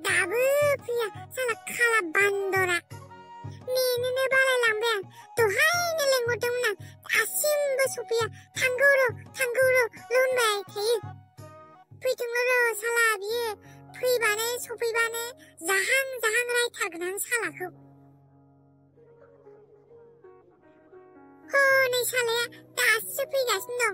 दाबो फैया साला खाला बान्दरा नेनोनो बालायलांबाय आं दहायनो लेंहरदोंमोन आं दासिमबो सफैया थांगौ र' होनबाय थायो फैथोंल' र' साला बियो फैबानो सफैबानो जाहां रायथारगोन आं सालाखौ हनै सालाया दासो फैगासिनो दं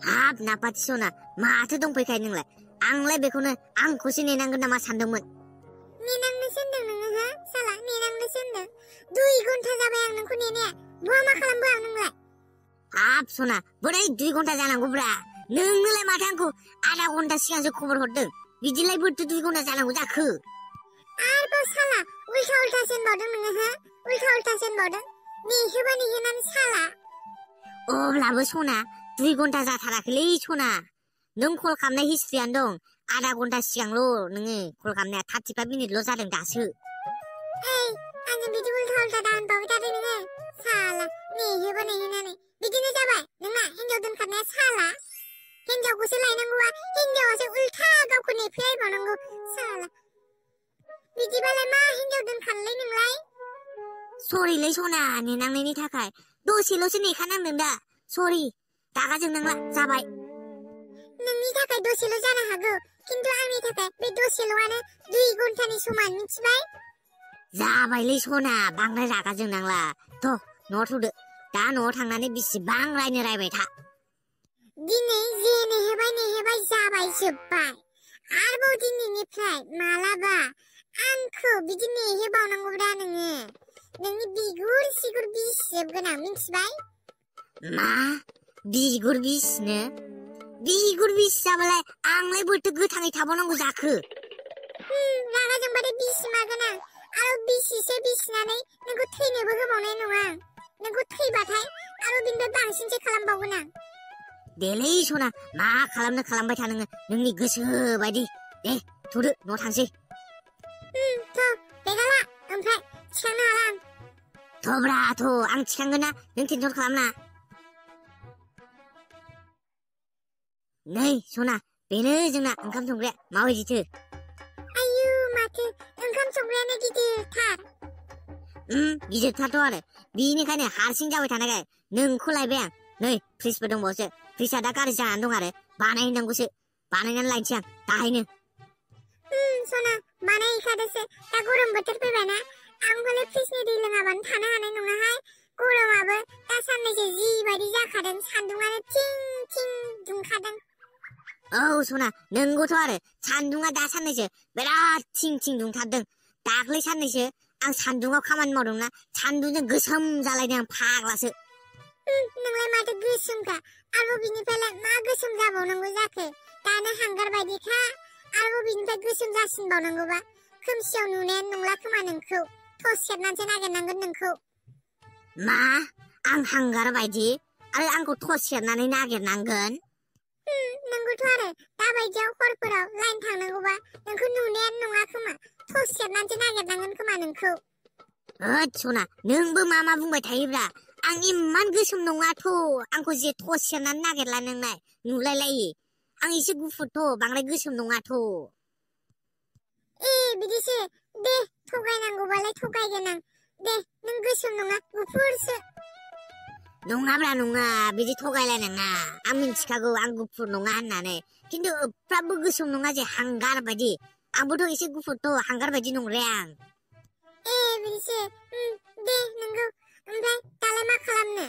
हाब नापाथि सना माथो दंफैखायो नोंलाय आंलाय बेखौनो आंखौसो नेनांगोन नामा सानदोंमोन नेनांनोसो होनदों नोङो हो साला नेनांनोसो होनदों 2 घन्टा जाबाय आं नोंखौ नेनाया बहा मा खालामबो आं नोंलाय हाब सना बोरै 2 घन्टा जानांगौब्रा नोंनोलाय माथो आंखौ आधा घन्टा सिगांसो खबर हरदों बिदिलाय बोरैथो 2 घन्टा जानांगौ जाखो आरोबाव साला उल्था होनबावदों नोङो हो उल्था होनबावदों नेहोनानै साला अब्लाबो सना 2 घन्टा जाथाराखैलै सना नों कल खालामनाय हिस्ट्रियानो दं आधा घन्टा सिगांल' नोङो कल खालामनाया 35 मिनिटल' जादों दासो आंजों बिदि उल्था दा होनबावबाय थादो नोङो साला नेहोनानै बिदिनो जाबाय नोंना हिन्जाव दोनखानाया साला हिन्जावखौसो लायनांगौबा हिन्जावासो उल्था गावखौ नेफैलायबावनांगौ साला बिदिबालाय मा हिन्जाव दोनखानोलै नोंलाय सरिलै सना नेनांनायनि थाखाय दसेल'सो नेखानांदों दा सरि रागा जोंनांला जाबाय नोंनि थाखाय दसेल' जानो हागौ खिन्थु आंनि थाखाय बे दसेल'आनो 2 घन्टानि समान मिथिबाय जाबायलै सना बांद्राय रागा जोंनांला थ' न'आव थ'दो दा न'आव थांनानै बिसिबां रायबाय था दिनै जे नेहोबाय जाबाय जोब्बाय आरोबाव दिनैनिफ्राय मालाबा आंखौ बिदि नेहोबावनांगौब्रा नोङो नोंनि बिगुर सिगुर बिसिजोबगोन आं मिथिबाय मा बिगुर बिसिनो बिगुर बिसियाबालाय आंलाय बोरैथो गोथाङै थाबावनांगौ जाखो रागा जोंबाथाय बिसिमागोन आं आरो बिसिनानै नोंखौ थैनोबो होबावनाय नङा नोंखौ थैबाथाय आरो बिनिफ्राय बांसिनसो खालामबावगोन आं देलै सना मा खालामनो खालामबाय था नोङो नोंनि गोसो बायदि दे थ'दो न'आव थांसै थ' बेगाला ओमफ्राय थिखांनो हाला आं थ'ब्रा थ' आं थिखांगोन ना नों टेनसन खालामना नै सना बेनो जोंना ओंखाम संग्राया माबायदिथो आयु माथो ओंखाम संग्रायानो गिदिरथार गिदिरथारथ' आरो बिनिखायनो हारसिं जाबाय थानायखाय नोंखौ लायबाय आं नै फ्रिजबो दंबावोसो फ्रिजआ दा गाज्रि जानानै दं आरो बानायहैनांगौसो बानायनानै लायनोसै आं दाहायनो सना बानायहैखादोसो दा गरम बोथोर फैबायना आं हले फ्रिजनि दै लोङाबानो थानो हानाय नङाहाय गरमाबो दा साननैसो जिबायदि जाखादों सान्दुङानो थिं दुंखादों औ सना नोंगौथ' आरो सान्दुङा दा साननैसो बिराद थिं दुंथारदों दाख्लै साननैसो आं सान्दुङाव खामानि मावदोंना सान्दुंजों गोसोम जालायदों आं फाग्लासो नोंलाय माथो गोसोमखा आरोबाव बिनिफ्रायलाय मा गोसोम जाबावनांगौ जाखो दानो हांगार बायदिखा आरोबाव बिनिफ्राय गोसोम जासिनबावनांगौबा खोमसियाव नुनायानो नंला खोमा नोंखौ थस सेरनानैसो नागिरनांगोन नोंखौ मा आं हांगार बायदि आरो आंखौ थस सेरनानै नागिरनांगोन नोंगौथ' आरो दाबायदियाव हरफोराव लाइन थांनांगौबा नोंखौ नुनायानो नङा खोमा थस सेरनानैसो नागिरनांगोन खोमा नोंखौ होद सना नोंबो मा बुंबाय थायोब्रा आं इमान गोसोम नङाथ' आंखौ जे थस सेरनानै नागिरला नोंनाय नुलायलायो आं एसे गुफुरथ' बांद्राय गोसोम नङाथ' बिदिसो दे थगायनांगौबालाय थगायगोन आं दे नों गोसोम नङा गुफुरसो नङाब्रा नङा बिदि थगायलायनाङा आं मिन्थिखागौ आं गुफुर नङा होननानै खिन्थु एफ्राबो गोसोम नङा जे हांगार बायदि आंबोथ' एसे गुफुरथ' हांगार बायदि नंद्राया आं बिदिसो दे नोंगौ ओमफ्राय दालाय मा खालामनो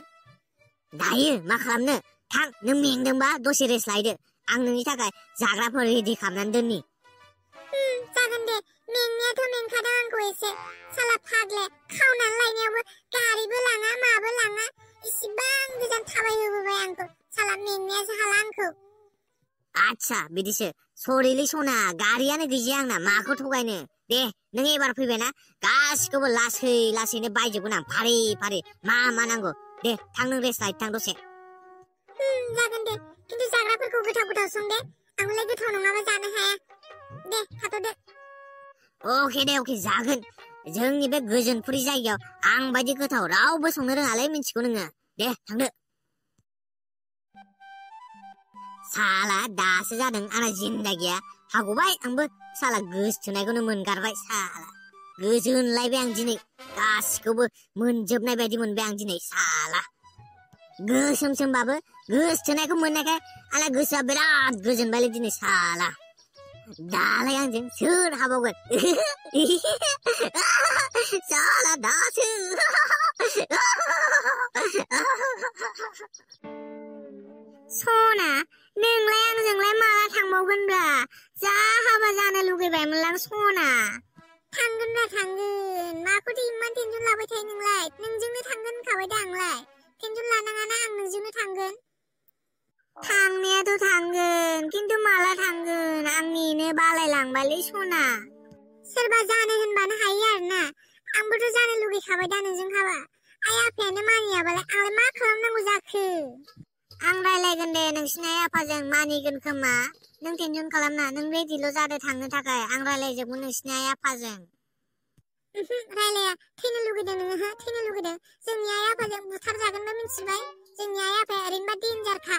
दायो मा खालामनो थां नों मेंदोंबा दसे रेस्ट लायदो आं नोंनि थाखाय जाग्राफोर रेडि खालामनानै दोननि जागोन दे मेंनायाथ' मेंखादों आंखौ एसे साला फाग्ले खावनानै लायनायावबो गारिबो लाङा माबो लाङा इसिबां गोजान थाबायहोबोबाय आंखौ साला मेंनायासो हाला आंखौ आच्छा बिदिसो सरिलै सना गारियानो गैजाया आंना माखौ थगायनो दे नों एबार फैबायना गासिखौबो लासैनो बायजोबगोन आं फारि मा नांगौ दे थां नों रेस्ट लायदो थां दसे जागोन दे खिन्थु जाग्राफोरखौ गोथाव सं दे आंलाय गोथाव नङाबा जानो हाया दे थाथ'दो अके जागोन जोंनि बे गोजोनपुरि जायगायाव आं बायदि गोथाव रावबो संनो रोङालै मिन्थिगौ नोङो दे थांदो साला दासो जादों आंना जिंदगिया हागबाय आंबो साला गोसोथोनायखौनो मोनगारबाय साला गोजोनलायबाय आं दिनै गासिखौबो मोनजोबनाय बायदि मोनबाय आं दिनै साला गोसोमसोमबाबो गोसोथोनायखौ मोननायखाय आंना गोसोआ बिराद गोजोनबायलै दिनै साला दालाय आंजों सोर हाबावगोन साला दासो सना नोंलाय आंजोंलाय माला थांबावगोनब्रा जा हाबा जानो लुगैबायमोनलां सना थांगोनब्रा थांगोन माखौथो इमान टेनसन लाबाय थायो नोंलाय नोंजोंनो थांगोन होनखाबाय दा आंलाय टेनसन लानाङाना आं नोंजोंनो थांगोन थांनायाथ' थांगोन खिन्थु माला थांगोन आं नेनो बालायलांबायलै सना सोरबा जानो होनबानो हायो आरोना आंबोथ' जानो लुगैखाबाय दा नोंजों हाबा आइ आफायानो मानियाबालाय आंलाय मा खालामनांगौ जाखो आं रायलायगोन दे नोंसिनि आइ आफाजों मानिगोन खोमा नों टेनसन खालामना नों रेडिल' जादो थांनो थाखाय आं रायलायजोबगोन नोंसिनि आइ आफाजों रायलाया थैनो लुगैदों नोङो हो थैनो लुगैदों जोंनि आइ आफाजों बुथारजागोनबो मिथिबाय जोंनि आइ आफाया ओरैनोबा देन्जारखा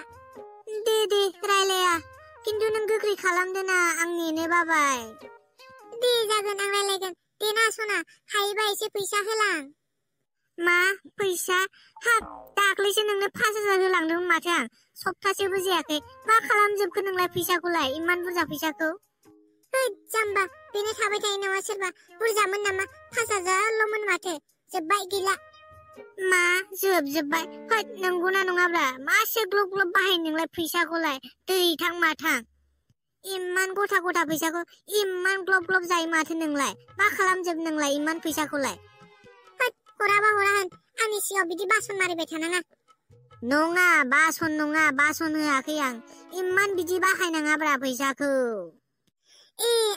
दे रायलाया खिन्थु नों गोख्रै खालामदो ना आं नेनो बाबाय दे जागोन आं रायलायगोन दे ना सना हायोबा एसे फैसा होलां मा फैसा हाब दाख्लैसो नोंनो 5,000 होलांदोंमोन माथो आं सप्तासेबो जायाखै मा खालामजोबखो नोंलाय फैसाखौलाय इमान बुरजा फैसाखौ होद जाम्बा बेनो थाबाय थायो नामा सोरबा बुरजामोन नामा 5,000ल'मोन माथो जोब्बाय गैला मा जोबजोब्बाय होद नंगौना नङाब्रा मासे ग्लब ग्लब बाहाय नोंलाय फैसाखौलाय दैथां माथां इमान गथा गथा फैसाखौ इमान ग्लब ग्लब जायो माथो नोंलाय मा खालामजोब नोंलाय इमान फैसाखौलाय होद हराबा हरा होन आंनि सिगाङाव बिदि बासन मारिबाय थानाङा नङा बासन होआखै आं इमान बिदि बाहायनाङाब्रा फैसाखौ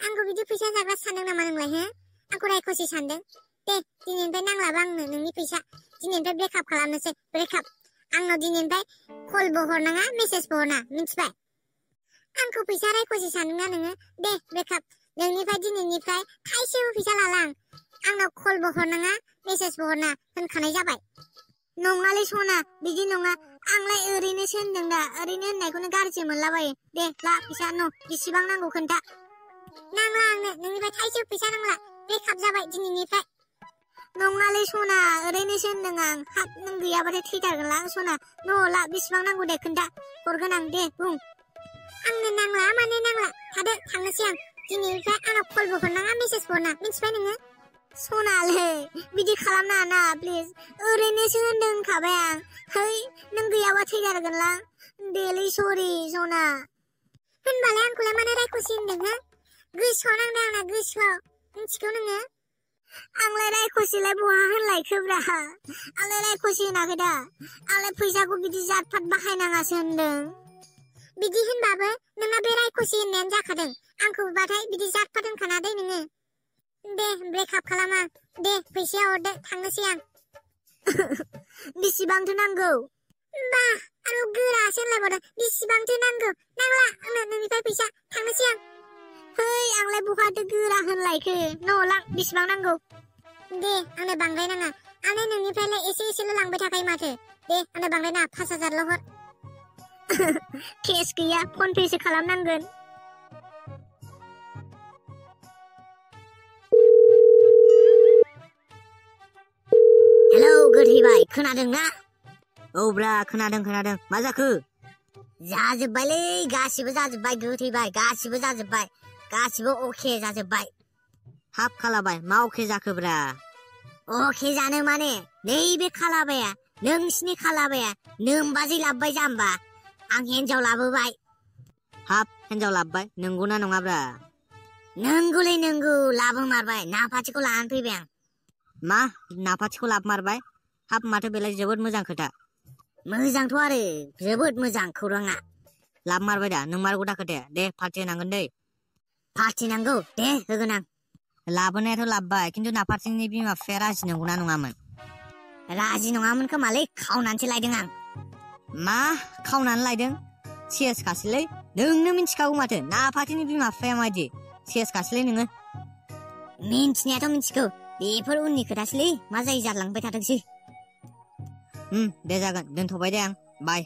आंखौ बिदि फैसा जाग्रा सानदों नामा नोंलाय हो आंखौ रायख'सि सानदों दे दिनैनिफ्राय नांलाबा आंनो नोंनि फैसा दिनैनिफ्राय ब्रेकआप खालामनोसै ब्रेकआप आंनाव दिनैनिफ्राय कलबो हरनाङा मेसेजबो हरनाङा मिथिबाय आंखौ फैसा रायख'सि सानदोंना नोङो दे ब्रेकआप नोंनिफ्राय दिनैनिफ्राय थाइसेबो फैसा लाला आंनाव कलबो हरनाङा मेसेजबो हरनाङा होनखानाय जाबाय नङालै सना बिदि नङा आंलाय ओरैनोसो होनदों दा ओरैनो होननायखौनो गाज्रि मोनलाबायो दे ला फैसा बेसेबां नांगौ खोन्था नांला आंनो नोंनिफ्राय थाइसेबो फैसा नांला ब्रेकआप जाबाय दिनैनिफ्राय नङालै सना ओरैनोसो होनदों आं हाब नों गैयाबाथाय थैथारगोनलां सना ला बेसेबां नांगौ दे खोन्था हरगोन आं दे बुं आंनो नांला माने नांला थादो थांनोसै आं दिनैनिफ्राय आंनाव कलबो हरनाङा मेसेजबो हरनाङा मिथिबाय नोङो सनालै बिदि खालामनाङा ना प्लिज ओरैनोसो होनखाबाय आं है नों गैयाबा थैथारगोनलां देलै सरि सना होनबालाय आंखौलाय मानो रायख'सि होनदों हो गोसोआव नांदों आंना गोसोआव मिथिगौ नोङो आंलाय रायख'सिलाय बहा होनलायखोब्रा आंलाय रायख'सि होनाखै दा आंलाय फैसाखौ बिदि जातफात बाहायनाङासो होनदों बिदि होनबाबो नोंना बे रायख'सि होननायानो जाखादों आंखौ बाथाय बिदि जातफात होनखाना दै नोङो दे ब्रेकआप खालामा दे फैसाया हरदो थांनोसै आं बेसेबांथो नांगौ बा आरो गोरासो होनलायबावदों बेसेबांथो नांगौ नांला आंनो नोंनिफ्राय फैसा थांनोसै आं है आंलाय बहाथो गोरा होनलायखो लां बेसेबां नांगौ दे आंनो बांद्राय नाङा आंलाय नोंनिफ्रायलाय एसेल' लांबाय थाखायो माथो दे आंनो बांद्राय नाङा 5,000ल' हर केस गैया फन पेसो खालामनांगोन हेलौ गोथैबाय खोनादोंना औ ब्रा खोनादों मा जाखो जाजोब्बायलै गासिबो जाजोब्बाय गोथैबाय गासिबो जाजोब्बाय गासिबो अके जाजोब्बाय हाब खालाबाय मा अके जाखोब्रा अके जानो माने नैबे खालाबाया नोंसिनि खालाबाया नोमबाजै लाबोबाय जाम्बा आं हिन्जाव लाबोबाय हाब हिन्जाव लाबोबाय नंगौना नङाब्रा नंगौलै नंगौ लाबोमारबाय नाफाथिखौ लानानै फैबाय आं मा नाफाथिखौ लाबोमारबाय हाब माथो बेलाय जोबोद मोजां खोथा मोजांथ' आरो जोबोद मोजां खौराङा लाबोमारबाय दा नोंमारगौ दा खोथाया दे पार्टि होनांगोन दै पार्टि नांगौ दे होगोन आं लाबोनायाथ' लाबोबाय खिन्थु नाफाथिनि बिमा बिफाया राजि नंगौना नङामोन राजि नङामोन खोमालै खावनानैसो लायदों आं मा खावनानै लायदों सेस खासैलै नोंनो मिथिखागौ माथो नाफाथिनि बिमा बिफाया माबायदि सेस खासैलै नोङो मिन्थिनायाथ' मिथिगौ बेफोर उननि खोथासैलै मा जायो जालांबाय थाथोंसै दे जागोन दोनथ'बाय दे आं बाय